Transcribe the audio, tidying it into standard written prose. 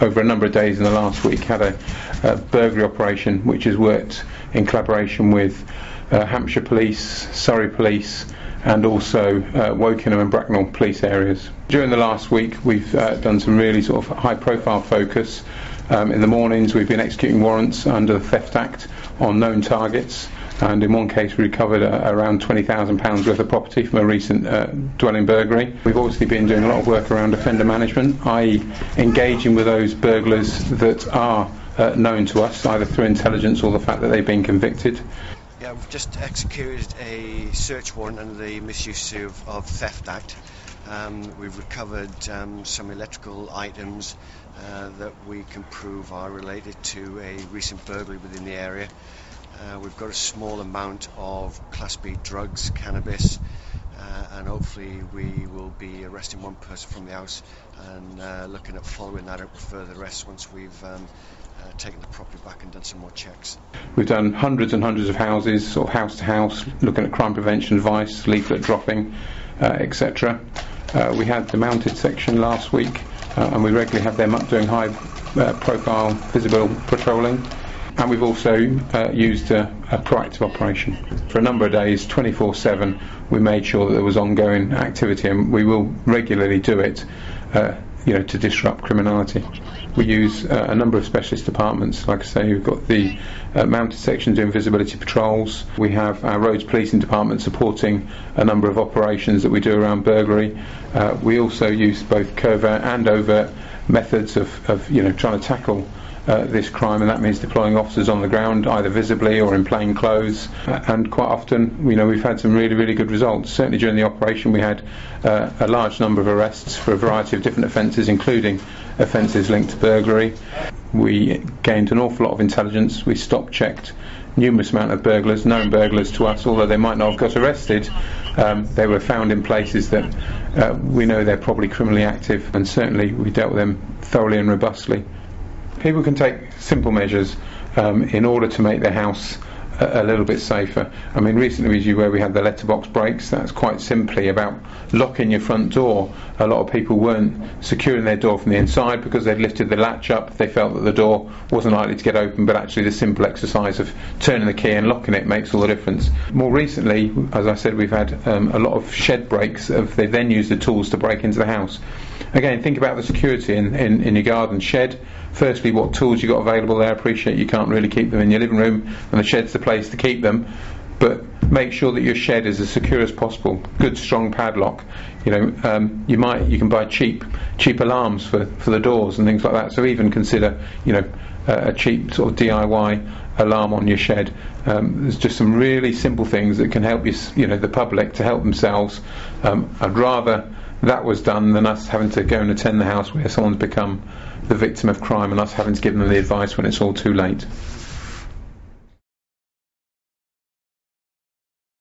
over a number of days in the last week, had a burglary operation which has worked in collaboration with Hampshire Police, Surrey Police, and also Wokingham and Bracknell police areas. During the last week we've done some really sort of high profile focus. In the mornings we've been executing warrants under the Theft Act on known targets, and in one case we recovered around £20,000 worth of property from a recent dwelling burglary. We've obviously been doing a lot of work around offender management, i.e. engaging with those burglars that are known to us, either through intelligence or the fact that they've been convicted. Yeah, we've just executed a search warrant under the Misuse of Theft Act. We've recovered some electrical items that we can prove are related to a recent burglary within the area. We've got a small amount of Class B drugs, cannabis, and hopefully we will be arresting one person from the house and looking at following that up with further arrests once we've taken the property back and done some more checks. We've done hundreds and hundreds of houses, sort of house to house, looking at crime prevention advice, leaflet dropping, etc. We had the mounted section last week, and we regularly have them up doing high profile visible patrolling. And we've also used a proactive operation. For a number of days, 24/7, we made sure that there was ongoing activity, and we will regularly do it to disrupt criminality. We use a number of specialist departments. Like I say, we've got the mounted section doing visibility patrols. We have our roads policing department supporting a number of operations that we do around burglary. We also use both covert and overt methods of trying to tackle this crime, and that means deploying officers on the ground, either visibly or in plain clothes. And quite often, we've had some really, really good results. Certainly during the operation, we had a large number of arrests for a variety of different offences, including offences linked to burglary. We gained an awful lot of intelligence. We stop-checked numerous amount of burglars, known burglars to us, although they might not have got arrested. They were found in places that we know they're probably criminally active, and certainly we dealt with them thoroughly and robustly. People can take simple measures in order to make their house a little bit safer. I mean, recently, as you were, we had the letterbox breaks. That's quite simply about locking your front door. A lot of people weren't securing their door from the inside because they'd lifted the latch up. They felt that the door wasn't likely to get open, but actually the simple exercise of turning the key and locking it makes all the difference. More recently, as I said, we've had a lot of shed breaks. They then used the tools to break into the house. Again, think about the security in your garden shed. Firstly, what tools you've got available there. I appreciate you can't really keep them in your living room, and the shed's the place to keep them, but make sure that your shed is as secure as possible. Good strong padlock. You can buy cheap alarms for the doors and things like that. So even consider a cheap sort of DIY alarm on your shed. There's just some really simple things that can help the public to help themselves. I'd rather that was done than us having to go and attend the house where someone's become the victim of crime and us having to give them the advice when it's all too late.